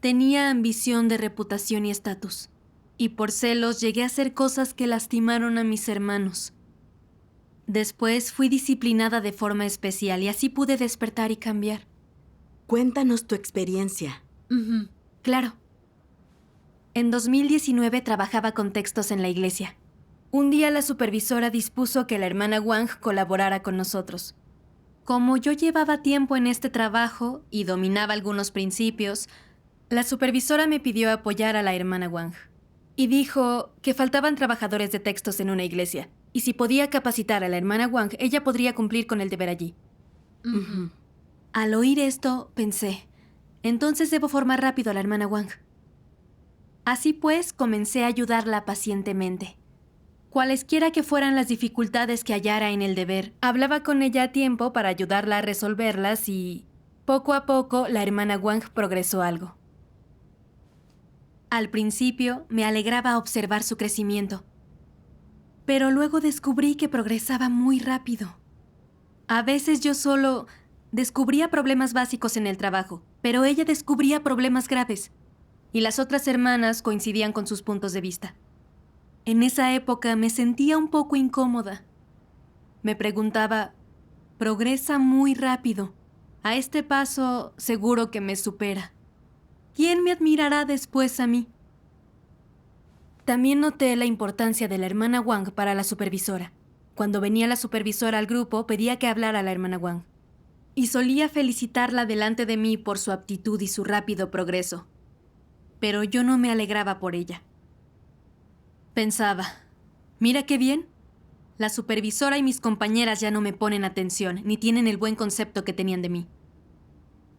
Tenía ambición de reputación y estatus, y por celos llegué a hacer cosas que lastimaron a mis hermanos. Después fui disciplinada de forma especial y así pude despertar y cambiar. Cuéntanos tu experiencia. Claro. En 2019 trabajaba con textos en la iglesia. Un día la supervisora dispuso que la hermana Wang colaborara con nosotros. Como yo llevaba tiempo en este trabajo y dominaba algunos principios, la supervisora me pidió apoyar a la hermana Wang. Y dijo que faltaban trabajadores de textos en una iglesia, y si podía capacitar a la hermana Wang, ella podría cumplir con el deber allí. Al oír esto, pensé, entonces debo formar rápido a la hermana Wang. Así pues, comencé a ayudarla pacientemente. Cualesquiera que fueran las dificultades que hallara en el deber, hablaba con ella a tiempo para ayudarla a resolverlas y, poco a poco, la hermana Wang progresó algo. Al principio, me alegraba observar su crecimiento, pero luego descubrí que progresaba muy rápido. A veces yo solo descubría problemas básicos en el trabajo, pero ella descubría problemas graves, y las otras hermanas coincidían con sus puntos de vista. En esa época me sentía un poco incómoda. Me preguntaba, progresa muy rápido. A este paso seguro que me supera. ¿Quién me admirará después a mí? También noté la importancia de la hermana Wang para la supervisora. Cuando venía la supervisora al grupo, pedía que hablara a la hermana Wang. Y solía felicitarla delante de mí por su aptitud y su rápido progreso. Pero yo no me alegraba por ella. Pensaba, mira qué bien. La supervisora y mis compañeras ya no me ponen atención, ni tienen el buen concepto que tenían de mí.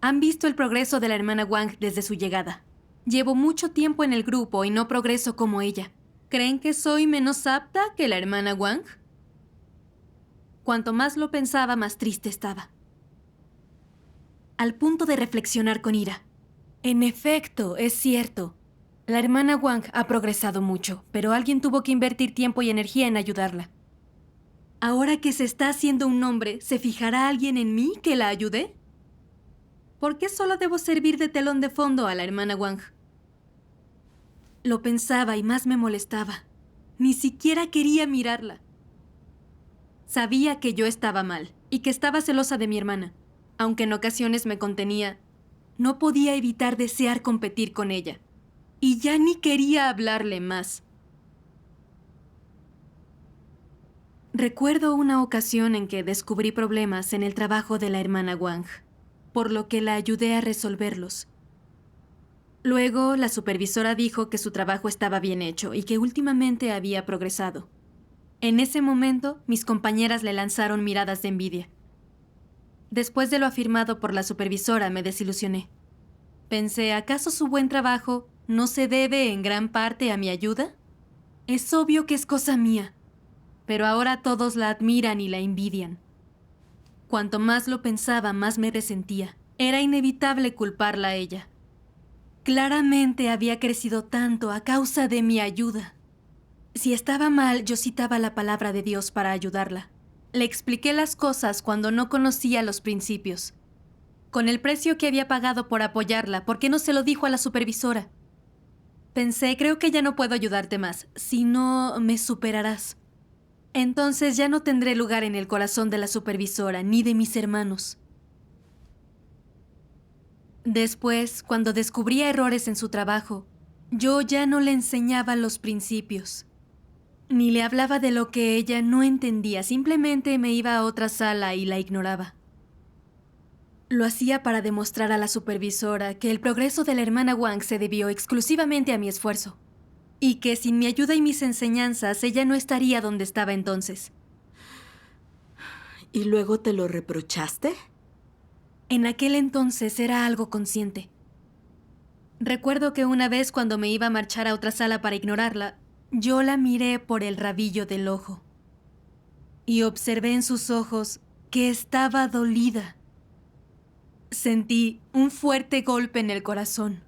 Han visto el progreso de la hermana Wang desde su llegada. Llevo mucho tiempo en el grupo y no progreso como ella. ¿Creen que soy menos apta que la hermana Wang? Cuanto más lo pensaba, más triste estaba. Al punto de reflexionar con ira. En efecto, es cierto. La hermana Wang ha progresado mucho, pero alguien tuvo que invertir tiempo y energía en ayudarla. Ahora que se está haciendo un nombre, ¿se fijará alguien en mí que la ayude? ¿Por qué solo debo servir de telón de fondo a la hermana Wang? Lo pensaba y más me molestaba. Ni siquiera quería mirarla. Sabía que yo estaba mal y que estaba celosa de mi hermana. Aunque en ocasiones me contenía, no podía evitar desear competir con ella. Y ya ni quería hablarle más. Recuerdo una ocasión en que descubrí problemas en el trabajo de la hermana Wang, por lo que la ayudé a resolverlos. Luego, la supervisora dijo que su trabajo estaba bien hecho y que últimamente había progresado. En ese momento, mis compañeras le lanzaron miradas de envidia. Después de lo afirmado por la supervisora, me desilusioné. Pensé, ¿acaso su buen trabajo no se debe en gran parte a mi ayuda? Es obvio que es cosa mía, pero ahora todos la admiran y la envidian. Cuanto más lo pensaba, más me resentía. Era inevitable culparla a ella. Claramente había crecido tanto a causa de mi ayuda. Si estaba mal, yo citaba la palabra de Dios para ayudarla. Le expliqué las cosas cuando no conocía los principios. Con el precio que había pagado por apoyarla, ¿por qué no se lo dijo a la supervisora? Pensé, creo que ya no puedo ayudarte más, si no me superarás. Entonces ya no tendré lugar en el corazón de la supervisora ni de mis hermanos. Después, cuando descubría errores en su trabajo, yo ya no le enseñaba los principios. Ni le hablaba de lo que ella no entendía, simplemente me iba a otra sala y la ignoraba. Lo hacía para demostrar a la supervisora que el progreso de la hermana Wang se debió exclusivamente a mi esfuerzo, y que sin mi ayuda y mis enseñanzas ella no estaría donde estaba entonces. ¿Y luego te lo reprochaste? En aquel entonces era algo consciente. Recuerdo que una vez cuando me iba a marchar a otra sala para ignorarla, yo la miré por el rabillo del ojo y observé en sus ojos que estaba dolida. Sentí un fuerte golpe en el corazón.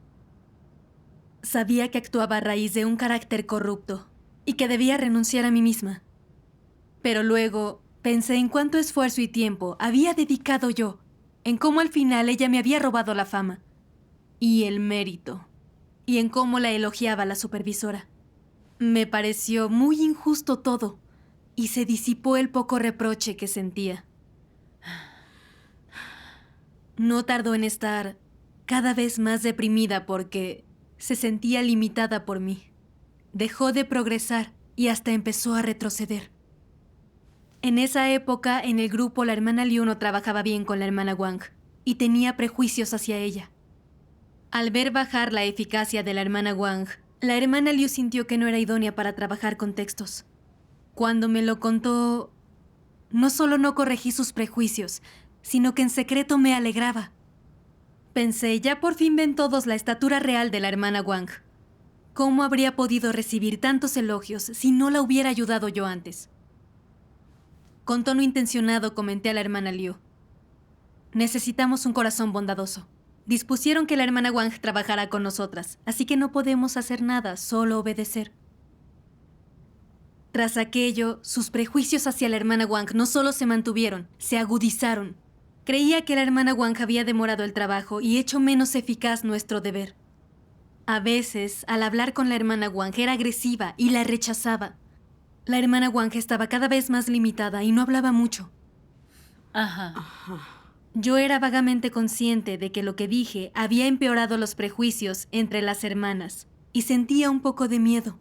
Sabía que actuaba a raíz de un carácter corrupto y que debía renunciar a mí misma. Pero luego pensé en cuánto esfuerzo y tiempo había dedicado yo, en cómo al final ella me había robado la fama y el mérito. y en cómo la elogiaba la supervisora. Me pareció muy injusto todo y se disipó el poco reproche que sentía. No tardó en estar cada vez más deprimida porque se sentía limitada por mí. Dejó de progresar y hasta empezó a retroceder. En esa época, en el grupo, la hermana Liu no trabajaba bien con la hermana Wang y tenía prejuicios hacia ella. Al ver bajar la eficacia de la hermana Wang, la hermana Liu sintió que no era idónea para trabajar con textos. Cuando me lo contó, no solo no corregí sus prejuicios, sino que en secreto me alegraba. Pensé, ya por fin ven todos la estatura real de la hermana Wang. ¿Cómo habría podido recibir tantos elogios si no la hubiera ayudado yo antes? Con tono intencionado comenté a la hermana Liu: necesitamos un corazón bondadoso. Dispusieron que la hermana Wang trabajara con nosotras, así que no podemos hacer nada, solo obedecer. Tras aquello, sus prejuicios hacia la hermana Wang no solo se mantuvieron, se agudizaron. Creía que la hermana Wang había demorado el trabajo y hecho menos eficaz nuestro deber. A veces, al hablar con la hermana Wang, era agresiva y la rechazaba. La hermana Wang estaba cada vez más limitada y no hablaba mucho. Ajá. Yo era vagamente consciente de que lo que dije había empeorado los prejuicios entre las hermanas y sentía un poco de miedo.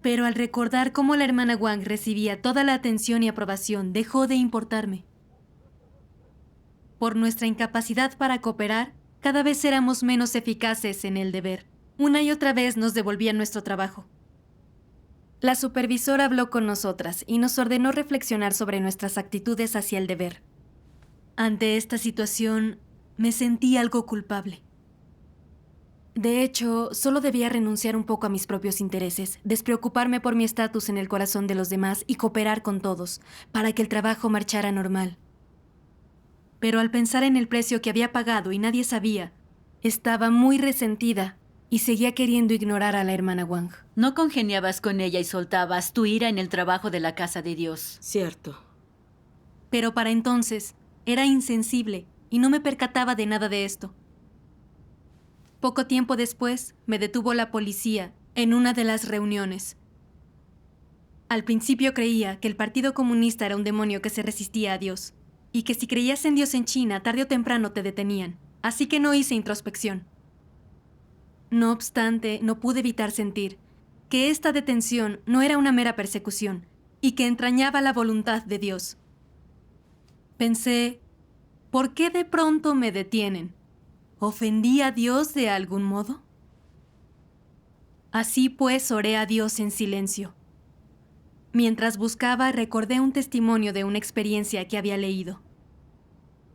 Pero al recordar cómo la hermana Wang recibía toda la atención y aprobación, dejó de importarme. Por nuestra incapacidad para cooperar, cada vez éramos menos eficaces en el deber. Una y otra vez nos devolvían nuestro trabajo. La supervisora habló con nosotras y nos ordenó reflexionar sobre nuestras actitudes hacia el deber. Ante esta situación, me sentí algo culpable. De hecho, solo debía renunciar un poco a mis propios intereses, despreocuparme por mi estatus en el corazón de los demás y cooperar con todos, para que el trabajo marchara normal. Pero al pensar en el precio que había pagado y nadie sabía, estaba muy resentida y seguía queriendo ignorar a la hermana Wang. No congeniabas con ella y soltabas tu ira en el trabajo de la casa de Dios. Cierto. Pero para entonces, era insensible y no me percataba de nada de esto. Poco tiempo después, me detuvo la policía en una de las reuniones. Al principio creía que el Partido Comunista era un demonio que se resistía a Dios, y que si creías en Dios en China, tarde o temprano te detenían, así que no hice introspección. No obstante, no pude evitar sentir que esta detención no era una mera persecución, y que entrañaba la voluntad de Dios. Pensé, ¿por qué de pronto me detienen? ¿Ofendí a Dios de algún modo? Así pues, oré a Dios en silencio. Mientras buscaba, recordé un testimonio de una experiencia que había leído.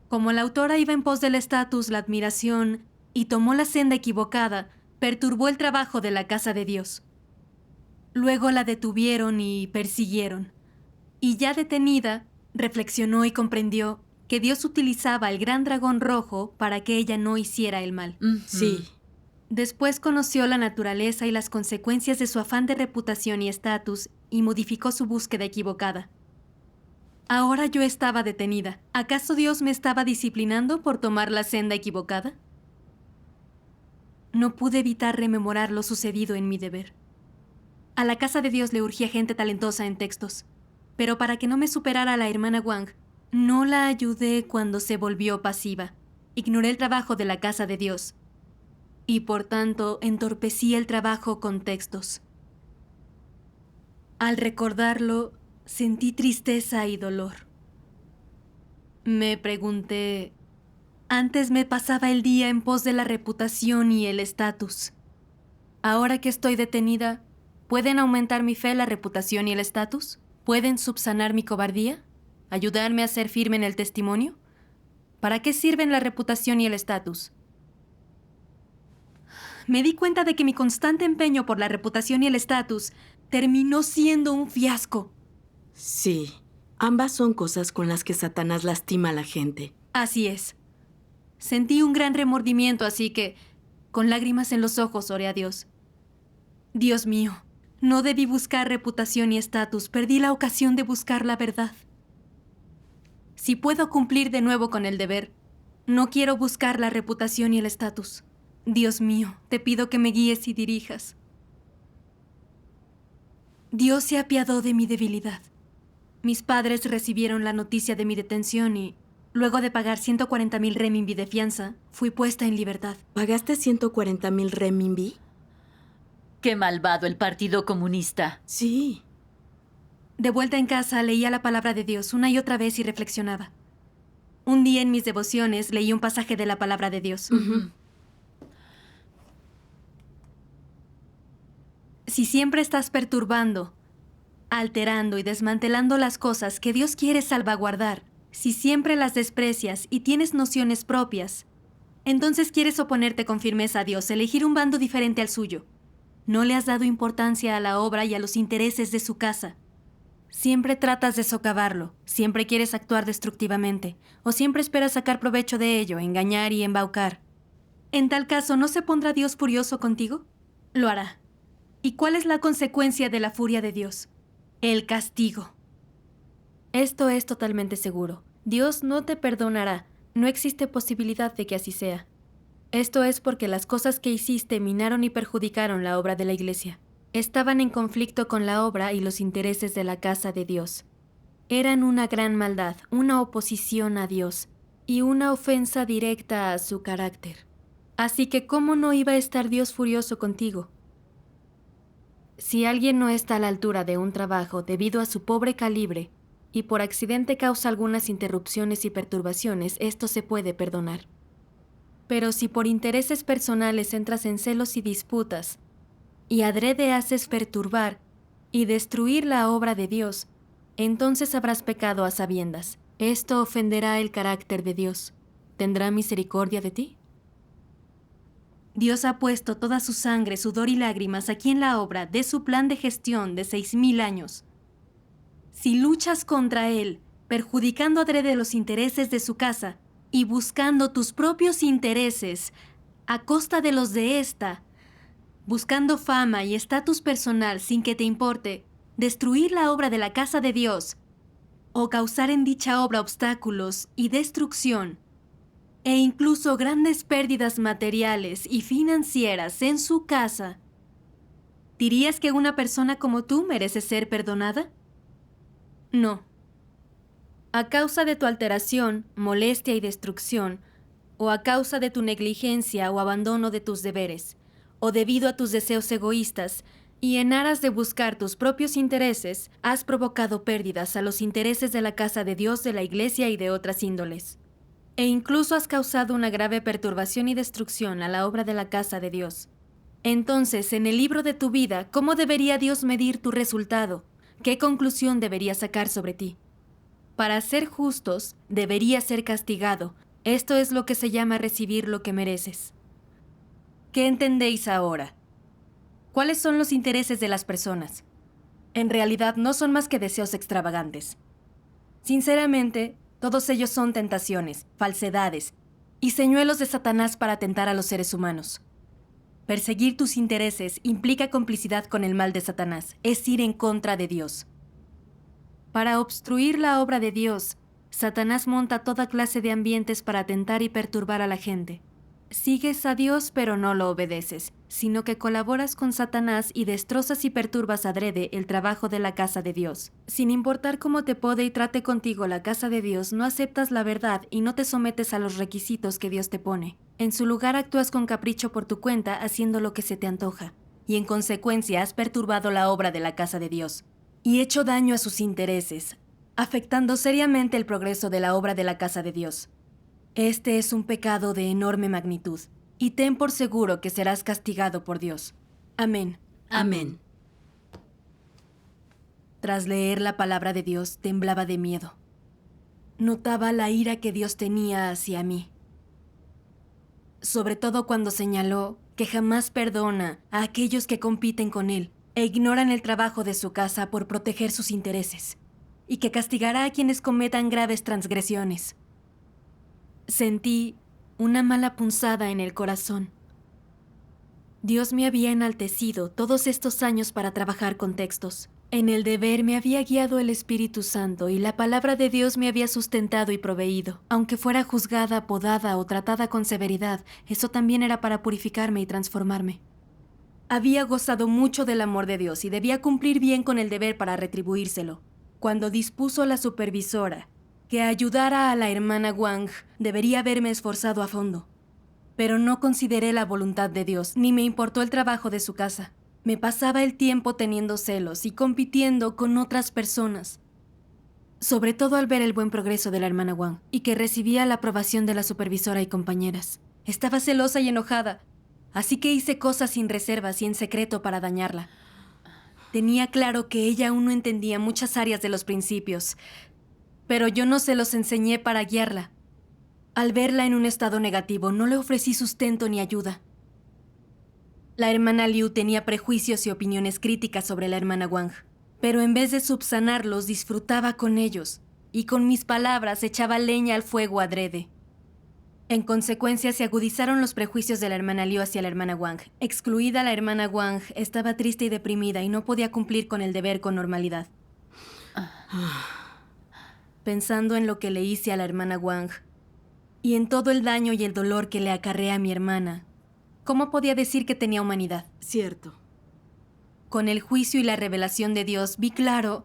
Como la autora iba en pos del estatus, la admiración, y tomó la senda equivocada, perturbó el trabajo de la casa de Dios. Luego la detuvieron y persiguieron. Y ya detenida, reflexionó y comprendió que Dios utilizaba el gran dragón rojo para que ella no hiciera el mal. Sí. Después conoció la naturaleza y las consecuencias de su afán de reputación y estatus y modificó su búsqueda equivocada. Ahora yo estaba detenida. ¿Acaso Dios me estaba disciplinando por tomar la senda equivocada? No pude evitar rememorar lo sucedido en mi deber. A la casa de Dios le urgía gente talentosa en textos, pero para que no me superara la hermana Wang, no la ayudé cuando se volvió pasiva. Ignoré el trabajo de la casa de Dios y por tanto entorpecí el trabajo con textos. Al recordarlo, sentí tristeza y dolor. Me pregunté, antes me pasaba el día en pos de la reputación y el estatus. Ahora que estoy detenida, ¿pueden aumentar mi fe, la reputación y el estatus? ¿Pueden subsanar mi cobardía? ¿Ayudarme a ser firme en el testimonio? ¿Para qué sirven la reputación y el estatus? Me di cuenta de que mi constante empeño por la reputación y el estatus terminó siendo un fiasco. Sí, ambas son cosas con las que Satanás lastima a la gente. Así es. Sentí un gran remordimiento, así que, con lágrimas en los ojos, oré a Dios. Dios mío, no debí buscar reputación y estatus, perdí la ocasión de buscar la verdad. Si puedo cumplir de nuevo con el deber, no quiero buscar la reputación y el estatus. Dios mío, te pido que me guíes y dirijas. Dios se apiadó de mi debilidad. Mis padres recibieron la noticia de mi detención y, luego de pagar 140,000 renminbi de fianza, fui puesta en libertad. ¿Pagaste 140,000 renminbi? ¡Qué malvado el Partido Comunista! Sí. De vuelta en casa, leía la palabra de Dios una y otra vez y reflexionaba. Un día en mis devociones leí un pasaje de la palabra de Dios. Si siempre estás perturbando, alterando y desmantelando las cosas que Dios quiere salvaguardar, si siempre las desprecias y tienes nociones propias, entonces quieres oponerte con firmeza a Dios, elegir un bando diferente al suyo. No le has dado importancia a la obra y a los intereses de su casa. Siempre tratas de socavarlo, siempre quieres actuar destructivamente, o siempre esperas sacar provecho de ello, engañar y embaucar. En tal caso, ¿no se pondrá Dios furioso contigo? Lo hará. ¿Y cuál es la consecuencia de la furia de Dios? El castigo. Esto es totalmente seguro. Dios no te perdonará. No existe posibilidad de que así sea. Esto es porque las cosas que hiciste minaron y perjudicaron la obra de la Iglesia. Estaban en conflicto con la obra y los intereses de la casa de Dios. Eran una gran maldad, una oposición a Dios y una ofensa directa a su carácter. Así que, ¿cómo no iba a estar Dios furioso contigo? Si alguien no está a la altura de un trabajo debido a su pobre calibre y por accidente causa algunas interrupciones y perturbaciones, esto se puede perdonar. Pero si por intereses personales entras en celos y disputas, y adrede haces perturbar y destruir la obra de Dios, entonces habrás pecado a sabiendas. Esto ofenderá el carácter de Dios. ¿Tendrá misericordia de ti? Dios ha puesto toda su sangre, sudor y lágrimas aquí en la obra de su plan de gestión de 6,000 años. Si luchas contra Él, perjudicando adrede los intereses de su casa y buscando tus propios intereses a costa de los de esta, buscando fama y estatus personal sin que te importe destruir la obra de la casa de Dios o causar en dicha obra obstáculos y destrucción, e incluso grandes pérdidas materiales y financieras en su casa, ¿dirías que una persona como tú merece ser perdonada? No. A causa de tu alteración, molestia y destrucción, o a causa de tu negligencia o abandono de tus deberes, o debido a tus deseos egoístas, y en aras de buscar tus propios intereses, has provocado pérdidas a los intereses de la casa de Dios, de la Iglesia y de otras índoles. E incluso has causado una grave perturbación y destrucción a la obra de la casa de Dios. Entonces, en el libro de tu vida, ¿cómo debería Dios medir tu resultado? ¿Qué conclusión debería sacar sobre ti? Para ser justos, deberías ser castigado. Esto es lo que se llama recibir lo que mereces. ¿Qué entendéis ahora? ¿Cuáles son los intereses de las personas? En realidad no son más que deseos extravagantes. Sinceramente, todos ellos son tentaciones, falsedades y señuelos de Satanás para tentar a los seres humanos. Perseguir tus intereses implica complicidad con el mal de Satanás, es ir en contra de Dios. Para obstruir la obra de Dios, Satanás monta toda clase de ambientes para tentar y perturbar a la gente. Sigues a Dios pero no lo obedeces, sino que colaboras con Satanás y destrozas y perturbas adrede el trabajo de la casa de Dios. Sin importar cómo te pode y trate contigo la casa de Dios, no aceptas la verdad y no te sometes a los requisitos que Dios te pone. En su lugar actúas con capricho por tu cuenta haciendo lo que se te antoja, y en consecuencia has perturbado la obra de la casa de Dios y hecho daño a sus intereses, afectando seriamente el progreso de la obra de la casa de Dios. Este es un pecado de enorme magnitud, y ten por seguro que serás castigado por Dios. Amén. Amén. Tras leer la palabra de Dios, temblaba de miedo. Notaba la ira que Dios tenía hacia mí. Sobre todo cuando señaló que jamás perdona a aquellos que compiten con Él e ignoran el trabajo de su casa por proteger sus intereses, y que castigará a quienes cometan graves transgresiones. Sentí una mala punzada en el corazón. Dios me había enaltecido todos estos años para trabajar con textos. En el deber me había guiado el Espíritu Santo y la palabra de Dios me había sustentado y proveído. Aunque fuera juzgada, podada o tratada con severidad, eso también era para purificarme y transformarme. Había gozado mucho del amor de Dios y debía cumplir bien con el deber para retribuírselo. Cuando dispuso la supervisora que ayudara a la hermana Wang, debería haberme esforzado a fondo. Pero no consideré la voluntad de Dios, ni me importó el trabajo de su casa. Me pasaba el tiempo teniendo celos y compitiendo con otras personas. Sobre todo al ver el buen progreso de la hermana Wang y que recibía la aprobación de la supervisora y compañeras. Estaba celosa y enojada, así que hice cosas sin reservas y en secreto para dañarla. Tenía claro que ella aún no entendía muchas áreas de los principios, pero yo no se los enseñé para guiarla. Al verla en un estado negativo, no le ofrecí sustento ni ayuda. La hermana Liu tenía prejuicios y opiniones críticas sobre la hermana Wang, pero en vez de subsanarlos, disfrutaba con ellos, y con mis palabras echaba leña al fuego adrede. En consecuencia, se agudizaron los prejuicios de la hermana Liu hacia la hermana Wang. Excluida la hermana Wang, estaba triste y deprimida y no podía cumplir con el deber con normalidad. Pensando en lo que le hice a la hermana Wang, y en todo el daño y el dolor que le acarreé a mi hermana, ¿cómo podía decir que tenía humanidad? Cierto. Con el juicio y la revelación de Dios, vi claro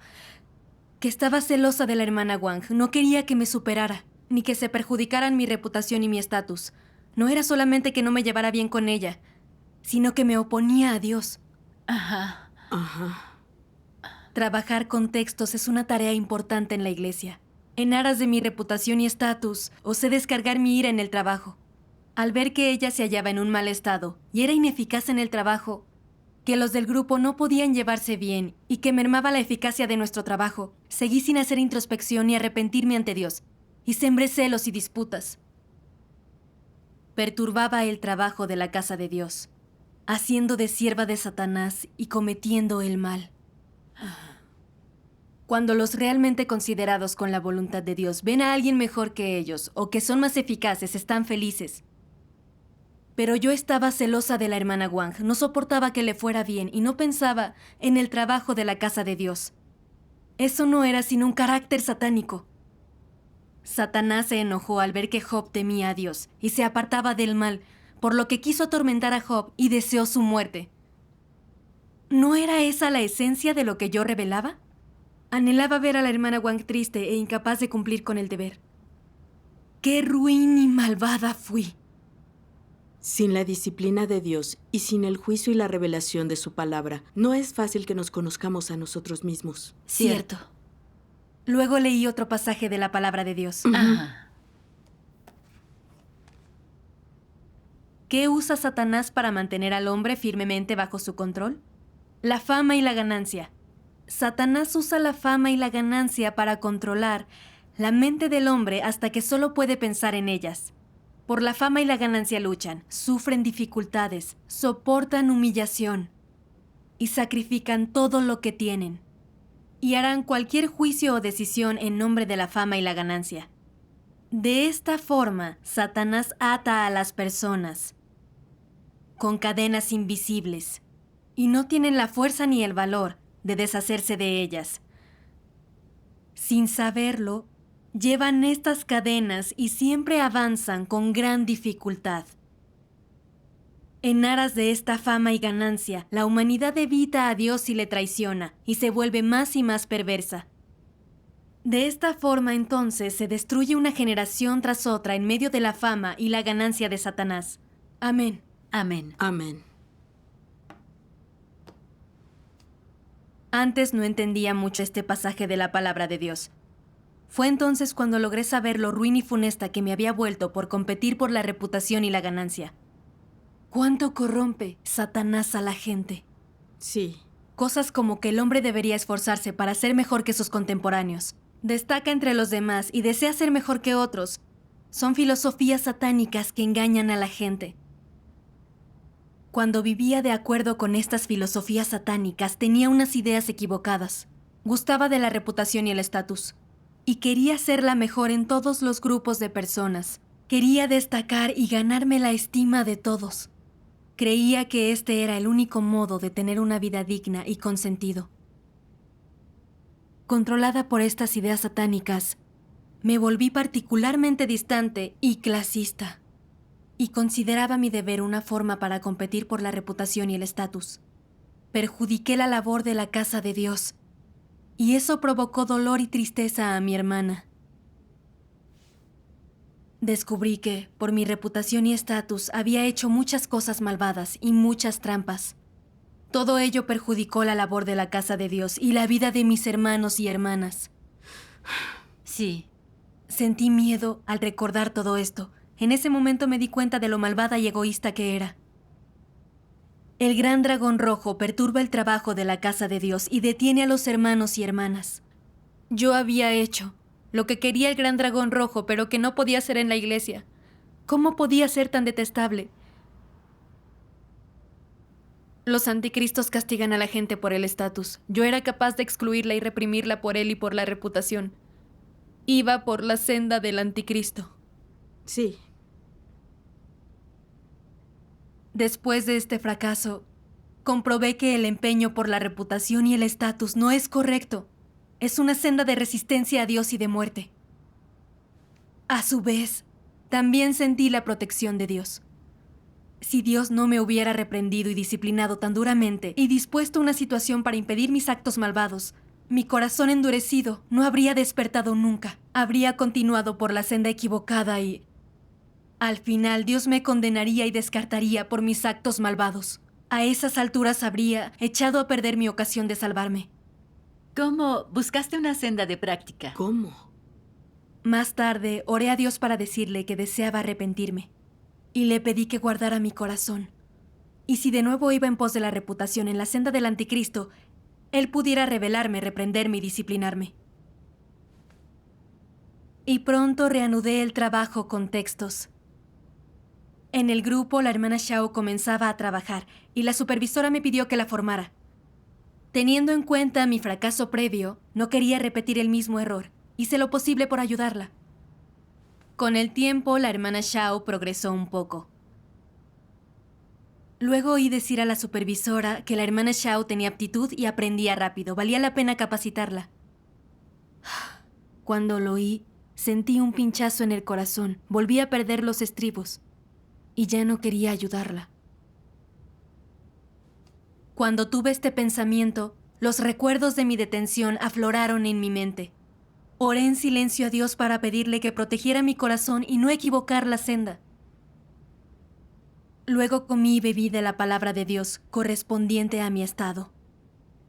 que estaba celosa de la hermana Wang. No quería que me superara, ni que se perjudicaran mi reputación y mi estatus. No era solamente que no me llevara bien con ella, sino que me oponía a Dios. Ajá. Trabajar con textos es una tarea importante en la iglesia. En aras de mi reputación y estatus, osé descargar mi ira en el trabajo. Al ver que ella se hallaba en un mal estado y era ineficaz en el trabajo, que los del grupo no podían llevarse bien y que mermaba la eficacia de nuestro trabajo, seguí sin hacer introspección ni arrepentirme ante Dios, y sembré celos y disputas. Perturbaba el trabajo de la casa de Dios, haciendo de sierva de Satanás y cometiendo el mal. Cuando los realmente considerados con la voluntad de Dios ven a alguien mejor que ellos o que son más eficaces, están felices. Pero yo estaba celosa de la hermana Wang, no soportaba que le fuera bien y no pensaba en el trabajo de la casa de Dios. Eso no era sino un carácter satánico. Satanás se enojó al ver que Job temía a Dios y se apartaba del mal, por lo que quiso atormentar a Job y deseó su muerte. ¿No era esa la esencia de lo que yo revelaba? Anhelaba ver a la hermana Wang triste e incapaz de cumplir con el deber. ¡Qué ruin y malvada fui! Sin la disciplina de Dios y sin el juicio y la revelación de su palabra, no es fácil que nos conozcamos a nosotros mismos. Cierto. Luego leí otro pasaje de la palabra de Dios. Ajá. ¿Qué usa Satanás para mantener al hombre firmemente bajo su control? La fama y la ganancia. Satanás usa la fama y la ganancia para controlar la mente del hombre hasta que solo puede pensar en ellas. Por la fama y la ganancia luchan, sufren dificultades, soportan humillación y sacrifican todo lo que tienen. Y harán cualquier juicio o decisión en nombre de la fama y la ganancia. De esta forma, Satanás ata a las personas con cadenas invisibles y no tienen la fuerza ni el valor de deshacerse de ellas. Sin saberlo, llevan estas cadenas y siempre avanzan con gran dificultad. En aras de esta fama y ganancia, la humanidad evita a Dios y le traiciona, y se vuelve más y más perversa. De esta forma, entonces, se destruye una generación tras otra en medio de la fama y la ganancia de Satanás. Amén. Amén. Amén. Antes no entendía mucho este pasaje de la palabra de Dios. Fue entonces cuando logré saber lo ruin y funesta que me había vuelto por competir por la reputación y la ganancia. ¿Cuánto corrompe Satanás a la gente? Sí. Cosas como que el hombre debería esforzarse para ser mejor que sus contemporáneos, destaca entre los demás y desea ser mejor que otros, son filosofías satánicas que engañan a la gente. Cuando vivía de acuerdo con estas filosofías satánicas, tenía unas ideas equivocadas. Gustaba de la reputación y el estatus. Y quería ser la mejor en todos los grupos de personas. Quería destacar y ganarme la estima de todos. Creía que este era el único modo de tener una vida digna y con sentido. controlada por estas ideas satánicas, me volví particularmente distante y clasista, y consideraba mi deber una forma para competir por la reputación y el estatus. Perjudiqué la labor de la casa de Dios, y eso provocó dolor y tristeza a mi hermana. Descubrí que, por mi reputación y estatus, había hecho muchas cosas malvadas y muchas trampas. Todo ello perjudicó la labor de la casa de Dios y la vida de mis hermanos y hermanas. Sí. Sentí miedo al recordar todo esto. En ese momento me di cuenta de lo malvada y egoísta que era. El gran dragón rojo perturba el trabajo de la casa de Dios y detiene a los hermanos y hermanas. Yo había hecho lo que quería el gran dragón rojo, pero que no podía hacer en la iglesia. ¿Cómo podía ser tan detestable? Los anticristos castigan a la gente por el estatus. Yo era capaz de excluirla y reprimirla por él y por la reputación. Iba por la senda del anticristo. Sí. Después de este fracaso, comprobé que el empeño por la reputación y el estatus no es correcto. Es una senda de resistencia a Dios y de muerte. A su vez, también sentí la protección de Dios. Si Dios no me hubiera reprendido y disciplinado tan duramente y dispuesto una situación para impedir mis actos malvados, mi corazón endurecido no habría despertado nunca. Habría continuado por la senda equivocada y, al final, Dios me condenaría y descartaría por mis actos malvados. A esas alturas habría echado a perder mi ocasión de salvarme. ¿Cómo buscaste una senda de práctica? ¿Cómo? Más tarde, oré a Dios para decirle que deseaba arrepentirme. Y le pedí que guardara mi corazón. Y si de nuevo iba en pos de la reputación en la senda del anticristo, Él pudiera revelarme, reprenderme y disciplinarme. Y pronto reanudé el trabajo con textos. En el grupo, la hermana Shao comenzaba a trabajar y la supervisora me pidió que la formara. Teniendo en cuenta mi fracaso previo, no quería repetir el mismo error. Hice lo posible por ayudarla. Con el tiempo, la hermana Shao progresó un poco. Luego oí decir a la supervisora que la hermana Shao tenía aptitud y aprendía rápido. Valía la pena capacitarla. Cuando lo oí, sentí un pinchazo en el corazón. Volví a perder los estribos. Y ya no quería ayudarla. Cuando tuve este pensamiento, los recuerdos de mi detención afloraron en mi mente. Oré en silencio a Dios para pedirle que protegiera mi corazón y no equivocar la senda. Luego comí y bebí de la palabra de Dios correspondiente a mi estado.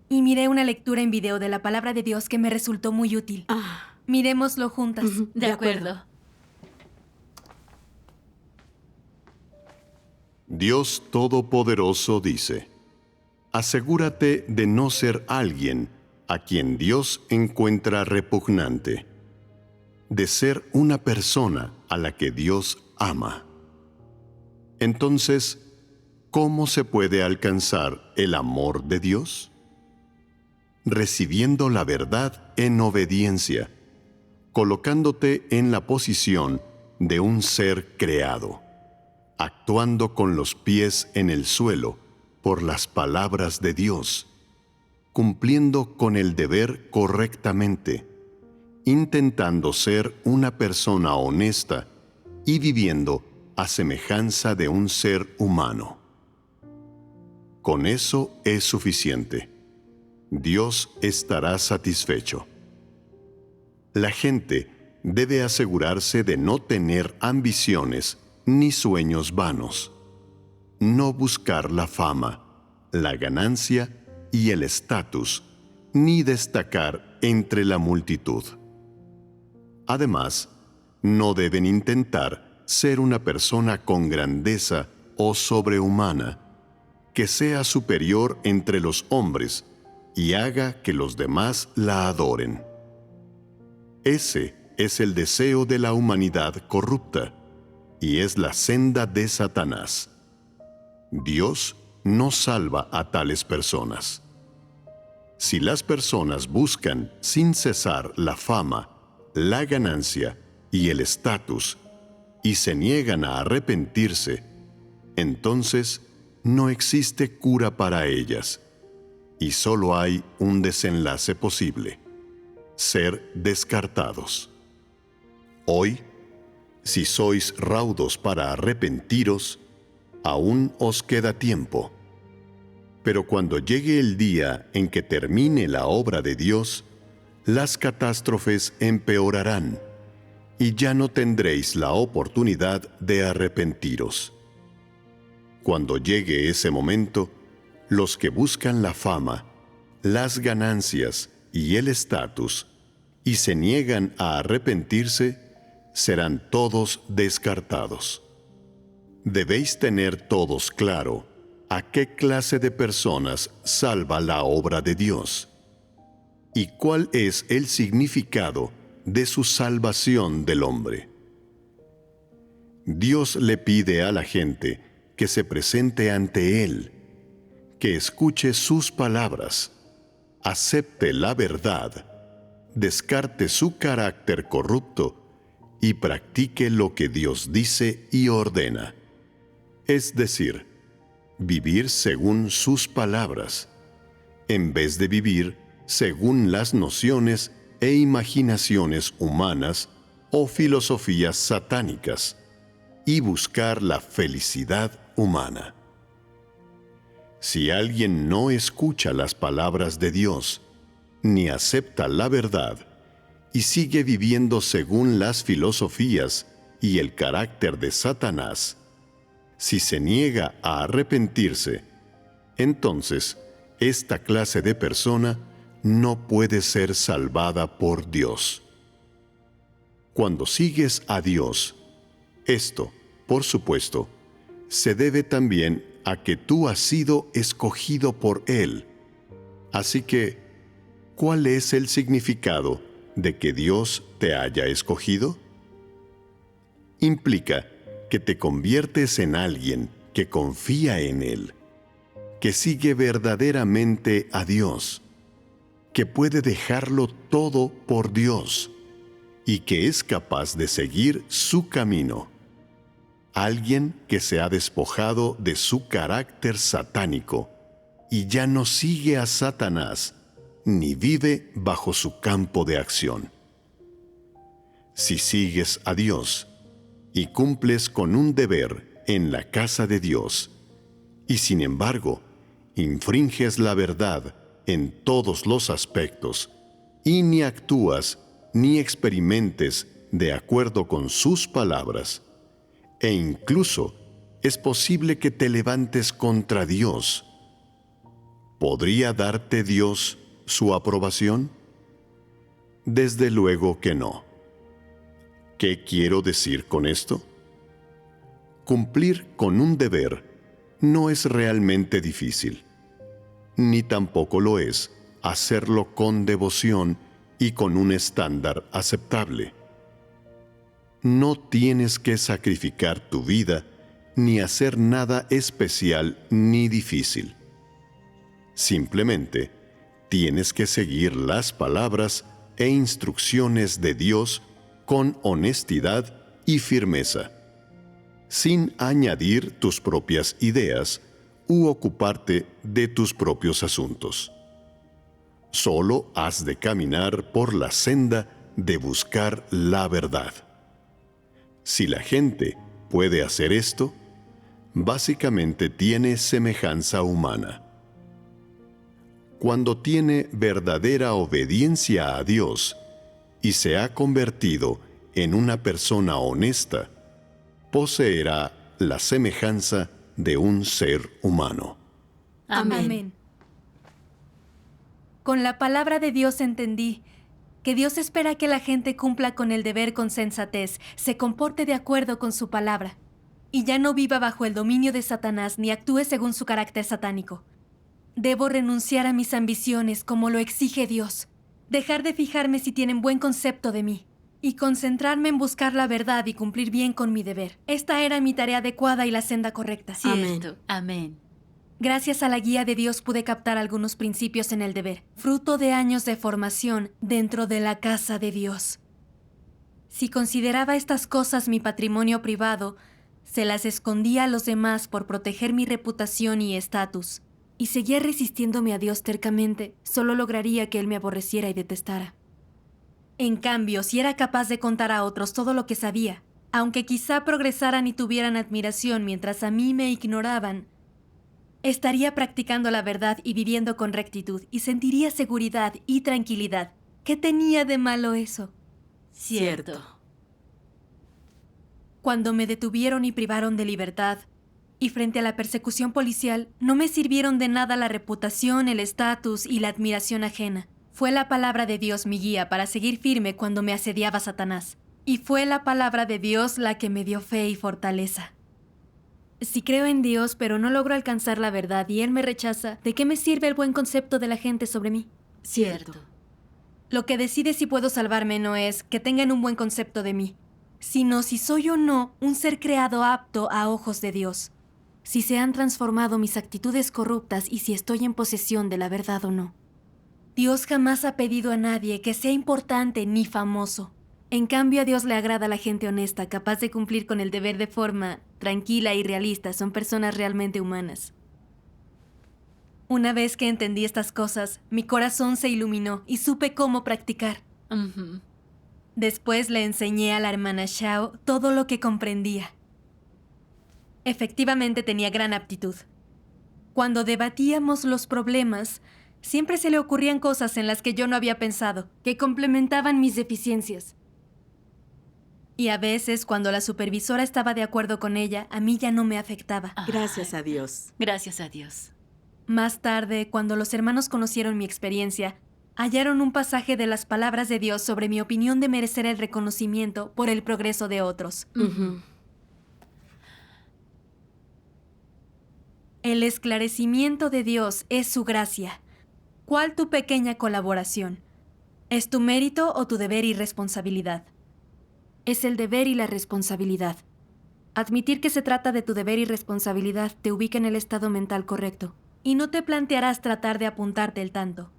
Y miré una lectura en video de la palabra de Dios que me resultó muy útil. Miremoslo juntas. De acuerdo. Dios Todopoderoso dice: asegúrate de no ser alguien a quien Dios encuentra repugnante, de ser una persona a la que Dios ama. Entonces, ¿cómo se puede alcanzar el amor de Dios? Recibiendo la verdad en obediencia, colocándote en la posición de un ser creado, actuando con los pies en el suelo por las palabras de Dios, cumpliendo con el deber correctamente, intentando ser una persona honesta y viviendo a semejanza de un ser humano. Con eso es suficiente. Dios estará satisfecho. La gente debe asegurarse de no tener ambiciones ni sueños vanos, no buscar la fama, la ganancia y el estatus, ni destacar entre la multitud. Además, no deben intentar ser una persona con grandeza o sobrehumana, que sea superior entre los hombres y haga que los demás la adoren. Ese es el deseo de la humanidad corrupta y es la senda de Satanás. Dios no salva a tales personas. Si las personas buscan sin cesar la fama, la ganancia y el estatus y se niegan a arrepentirse, entonces no existe cura para ellas y solo hay un desenlace posible: ser descartados. Hoy, si sois raudos para arrepentiros, aún os queda tiempo. Pero cuando llegue el día en que termine la obra de Dios, las catástrofes empeorarán y ya no tendréis la oportunidad de arrepentiros. Cuando llegue ese momento, los que buscan la fama, las ganancias y el estatus y se niegan a arrepentirse, serán todos descartados. Debéis tener todos claro a qué clase de personas salva la obra de Dios y cuál es el significado de su salvación del hombre. Dios le pide a la gente que se presente ante Él, que escuche sus palabras, acepte la verdad, descarte su carácter corrupto y practique lo que Dios dice y ordena, es decir, vivir según sus palabras, en vez de vivir según las nociones e imaginaciones humanas o filosofías satánicas, y buscar la felicidad humana. Si alguien no escucha las palabras de Dios, ni acepta la verdad, y sigue viviendo según las filosofías y el carácter de Satanás, si se niega a arrepentirse, entonces esta clase de persona no puede ser salvada por Dios. Cuando sigues a Dios, esto, por supuesto, se debe también a que tú has sido escogido por Él. Así que, ¿cuál es el significado de que Dios te haya escogido? Implica que te conviertes en alguien que confía en Él, que sigue verdaderamente a Dios, que puede dejarlo todo por Dios y que es capaz de seguir su camino. Alguien que se ha despojado de su carácter satánico y ya no sigue a Satanás ni vive bajo su campo de acción. Si sigues a Dios y cumples con un deber en la casa de Dios, y sin embargo infringes la verdad en todos los aspectos, y ni actúas ni experimentes de acuerdo con sus palabras, e incluso es posible que te levantes contra Dios, ¿podría darte Dios su aprobación? Desde luego que no. ¿Qué quiero decir con esto? Cumplir con un deber no es realmente difícil, ni tampoco lo es hacerlo con devoción y con un estándar aceptable. No tienes que sacrificar tu vida ni hacer nada especial ni difícil. Simplemente tienes que seguir las palabras e instrucciones de Dios con honestidad y firmeza, sin añadir tus propias ideas u ocuparte de tus propios asuntos. Solo has de caminar por la senda de buscar la verdad. Si la gente puede hacer esto, básicamente tiene semejanza humana. Cuando tiene verdadera obediencia a Dios y se ha convertido en una persona honesta, poseerá la semejanza de un ser humano. Amén. Con la palabra de Dios entendí que Dios espera que la gente cumpla con el deber con sensatez, se comporte de acuerdo con su palabra, y ya no viva bajo el dominio de Satanás ni actúe según su carácter satánico. Debo renunciar a mis ambiciones como lo exige Dios, dejar de fijarme si tienen buen concepto de mí, y concentrarme en buscar la verdad y cumplir bien con mi deber. Esta era mi tarea adecuada y la senda correcta. Cierto. Amén. Gracias a la guía de Dios pude captar algunos principios en el deber, fruto de años de formación dentro de la casa de Dios. Si consideraba estas cosas mi patrimonio privado, se las escondía a los demás por proteger mi reputación y estatus, y seguía resistiéndome a Dios tercamente, solo lograría que Él me aborreciera y detestara. En cambio, si era capaz de contar a otros todo lo que sabía, aunque quizá progresaran y tuvieran admiración mientras a mí me ignoraban, estaría practicando la verdad y viviendo con rectitud y sentiría seguridad y tranquilidad. ¿Qué tenía de malo eso? Cierto. Cuando me detuvieron y privaron de libertad, y frente a la persecución policial, no me sirvieron de nada la reputación, el estatus y la admiración ajena. Fue la palabra de Dios mi guía para seguir firme cuando me asediaba Satanás. Y fue la palabra de Dios la que me dio fe y fortaleza. Si creo en Dios, pero no logro alcanzar la verdad y Él me rechaza, ¿de qué me sirve el buen concepto de la gente sobre mí? Cierto. Lo que decide si puedo salvarme no es que tengan un buen concepto de mí, sino si soy o no un ser creado apto a ojos de Dios. Si se han transformado mis actitudes corruptas y si estoy en posesión de la verdad o no. Dios jamás ha pedido a nadie que sea importante ni famoso. En cambio, a Dios le agrada la gente honesta, capaz de cumplir con el deber de forma tranquila y realista. Son personas realmente humanas. Una vez que entendí estas cosas, mi corazón se iluminó y supe cómo practicar. Ujú. Después le enseñé a la hermana Xiao todo lo que comprendía. Efectivamente tenía gran aptitud. Cuando debatíamos los problemas, siempre se le ocurrían cosas en las que yo no había pensado, que complementaban mis deficiencias. Y a veces, cuando la supervisora estaba de acuerdo con ella, a mí ya no me afectaba. Gracias a Dios. Gracias a Dios. Más tarde, cuando los hermanos conocieron mi experiencia, hallaron un pasaje de las palabras de Dios sobre mi opinión de merecer el reconocimiento por el progreso de otros. Ujú. El esclarecimiento de Dios es su gracia. ¿Cuál tu pequeña colaboración? ¿Es tu mérito o tu deber y responsabilidad? Es el deber y la responsabilidad. Admitir que se trata de tu deber y responsabilidad te ubica en el estado mental correcto, y no te plantearás tratar de apuntarte el tanto.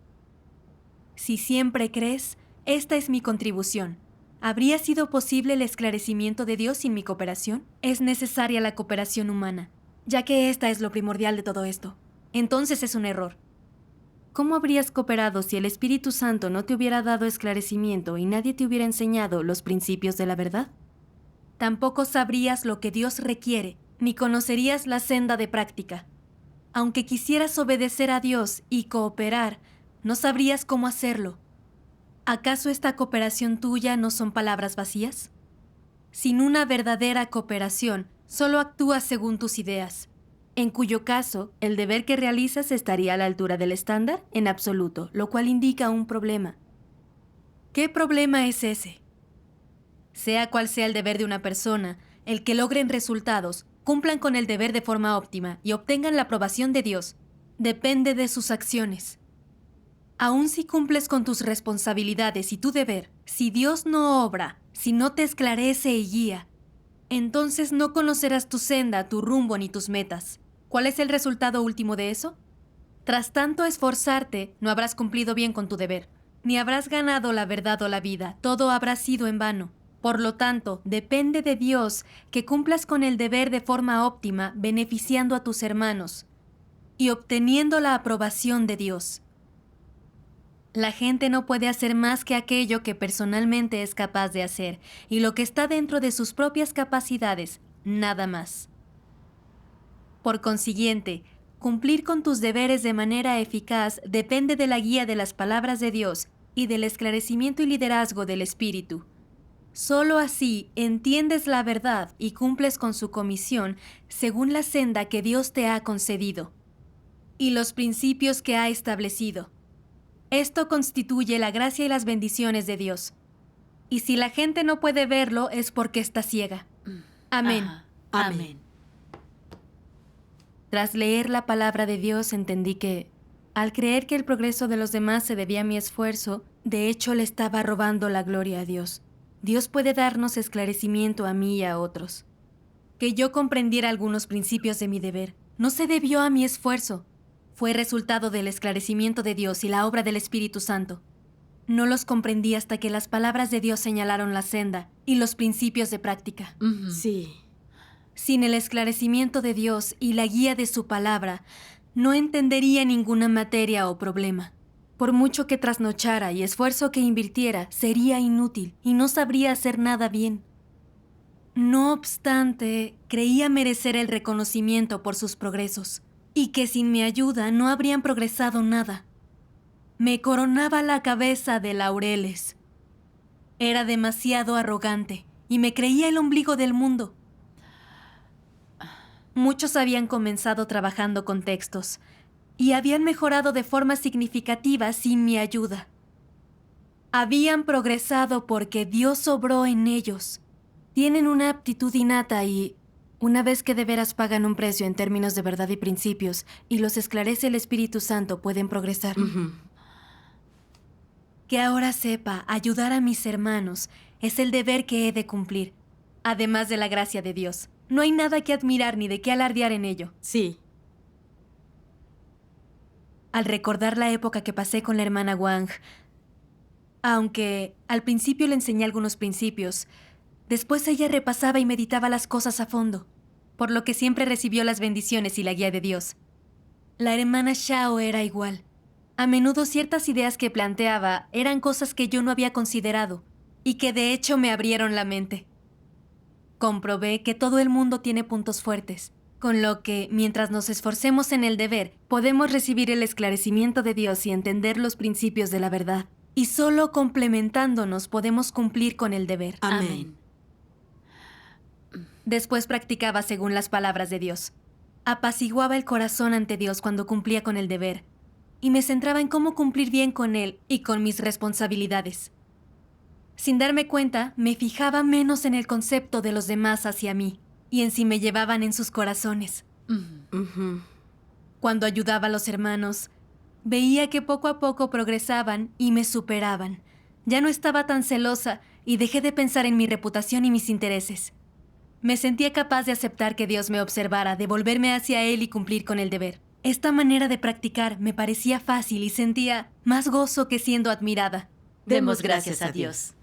Si siempre crees, esta es mi contribución. ¿Habría sido posible el esclarecimiento de Dios sin mi cooperación? Es necesaria la cooperación humana, ya que esta es lo primordial de todo esto. Entonces es un error. ¿Cómo habrías cooperado si el Espíritu Santo no te hubiera dado esclarecimiento y nadie te hubiera enseñado los principios de la verdad? Tampoco sabrías lo que Dios requiere, ni conocerías la senda de práctica. Aunque quisieras obedecer a Dios y cooperar, no sabrías cómo hacerlo. ¿Acaso esta cooperación tuya no son palabras vacías? Sin una verdadera cooperación, solo actúas según tus ideas, en cuyo caso, el deber que realizas estaría a la altura del estándar en absoluto, lo cual indica un problema. ¿Qué problema es ese? Sea cual sea el deber de una persona, el que logren resultados, cumplan con el deber de forma óptima y obtengan la aprobación de Dios, depende de sus acciones. Aun si cumples con tus responsabilidades y tu deber, si Dios no obra, si no te esclarece y guía, entonces no conocerás tu senda, tu rumbo ni tus metas. ¿Cuál es el resultado último de eso? Tras tanto esforzarte, no habrás cumplido bien con tu deber, ni habrás ganado la verdad o la vida, todo habrá sido en vano. Por lo tanto, depende de Dios que cumplas con el deber de forma óptima, beneficiando a tus hermanos y obteniendo la aprobación de Dios. La gente no puede hacer más que aquello que personalmente es capaz de hacer, y lo que está dentro de sus propias capacidades, nada más. Por consiguiente, cumplir con tus deberes de manera eficaz depende de la guía de las palabras de Dios y del esclarecimiento y liderazgo del Espíritu. Solo así entiendes la verdad y cumples con su comisión según la senda que Dios te ha concedido y los principios que ha establecido. Esto constituye la gracia y las bendiciones de Dios. Y si la gente no puede verlo es porque está ciega. Amén. Ajá. Amén. Tras leer la palabra de Dios entendí que, al creer que el progreso de los demás se debía a mi esfuerzo, de hecho le estaba robando la gloria a Dios. Dios puede darnos esclarecimiento a mí y a otros. Que yo comprendiera algunos principios de mi deber no se debió a mi esfuerzo. Fue resultado del esclarecimiento de Dios y la obra del Espíritu Santo. No los comprendí hasta que las palabras de Dios señalaron la senda y los principios de práctica. Ujú. Sí. Sin el esclarecimiento de Dios y la guía de su palabra, no entendería ninguna materia o problema. Por mucho que trasnochara y esfuerzo que invirtiera, sería inútil y no sabría hacer nada bien. No obstante, creía merecer el reconocimiento por sus progresos, y que sin mi ayuda no habrían progresado nada. Me coronaba la cabeza de laureles. Era demasiado arrogante y me creía el ombligo del mundo. Muchos habían comenzado trabajando con textos y habían mejorado de forma significativa sin mi ayuda. Habían progresado porque Dios obró en ellos. Tienen una aptitud innata y, una vez que de veras pagan un precio en términos de verdad y principios y los esclarece el Espíritu Santo, pueden progresar. Que ahora sepa, ayudar a mis hermanos es el deber que he de cumplir, además de la gracia de Dios. No hay nada que admirar ni de qué alardear en ello. Sí. Al recordar la época que pasé con la hermana Wang, aunque al principio le enseñé algunos principios, después ella repasaba y meditaba las cosas a fondo, por lo que siempre recibió las bendiciones y la guía de Dios. La hermana Shao era igual. A menudo ciertas ideas que planteaba eran cosas que yo no había considerado y que de hecho me abrieron la mente. Comprobé que todo el mundo tiene puntos fuertes, con lo que, mientras nos esforcemos en el deber, podemos recibir el esclarecimiento de Dios y entender los principios de la verdad. Y solo complementándonos podemos cumplir con el deber. Amén. Después practicaba según las palabras de Dios. Apaciguaba el corazón ante Dios cuando cumplía con el deber, y me centraba en cómo cumplir bien con Él y con mis responsabilidades. Sin darme cuenta, me fijaba menos en el concepto de los demás hacia mí, y en si me llevaban en sus corazones. Cuando ayudaba a los hermanos, veía que poco a poco progresaban y me superaban. Ya no estaba tan celosa y dejé de pensar en mi reputación y mis intereses. Me sentía capaz de aceptar que Dios me observara, de volverme hacia Él y cumplir con el deber. Esta manera de practicar me parecía fácil y sentía más gozo que siendo admirada. Demos gracias a Dios.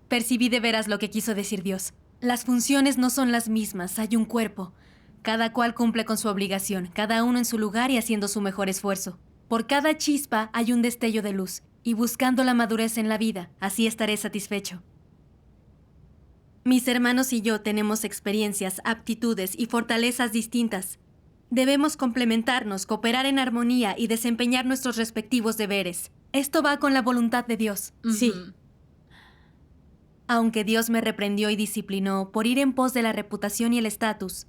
Percibí de veras lo que quiso decir Dios. Las funciones no son las mismas, hay un cuerpo. Cada cual cumple con su obligación, cada uno en su lugar y haciendo su mejor esfuerzo. Por cada chispa hay un destello de luz, y buscando la madurez en la vida, así estaré satisfecho. Mis hermanos y yo tenemos experiencias, aptitudes y fortalezas distintas. Debemos complementarnos, cooperar en armonía y desempeñar nuestros respectivos deberes. Esto va con la voluntad de Dios. Sí. Aunque Dios me reprendió y disciplinó por ir en pos de la reputación y el estatus,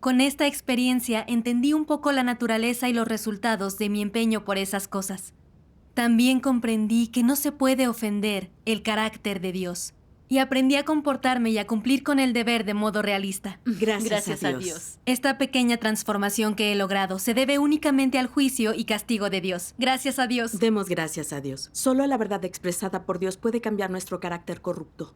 con esta experiencia entendí un poco la naturaleza y los resultados de mi empeño por esas cosas. También comprendí que no se puede ofender el carácter de Dios, y aprendí a comportarme y a cumplir con el deber de modo realista. Gracias a Dios. Esta pequeña transformación que he logrado se debe únicamente al juicio y castigo de Dios. Gracias a Dios. Demos gracias a Dios. Solo la verdad expresada por Dios puede cambiar nuestro carácter corrupto.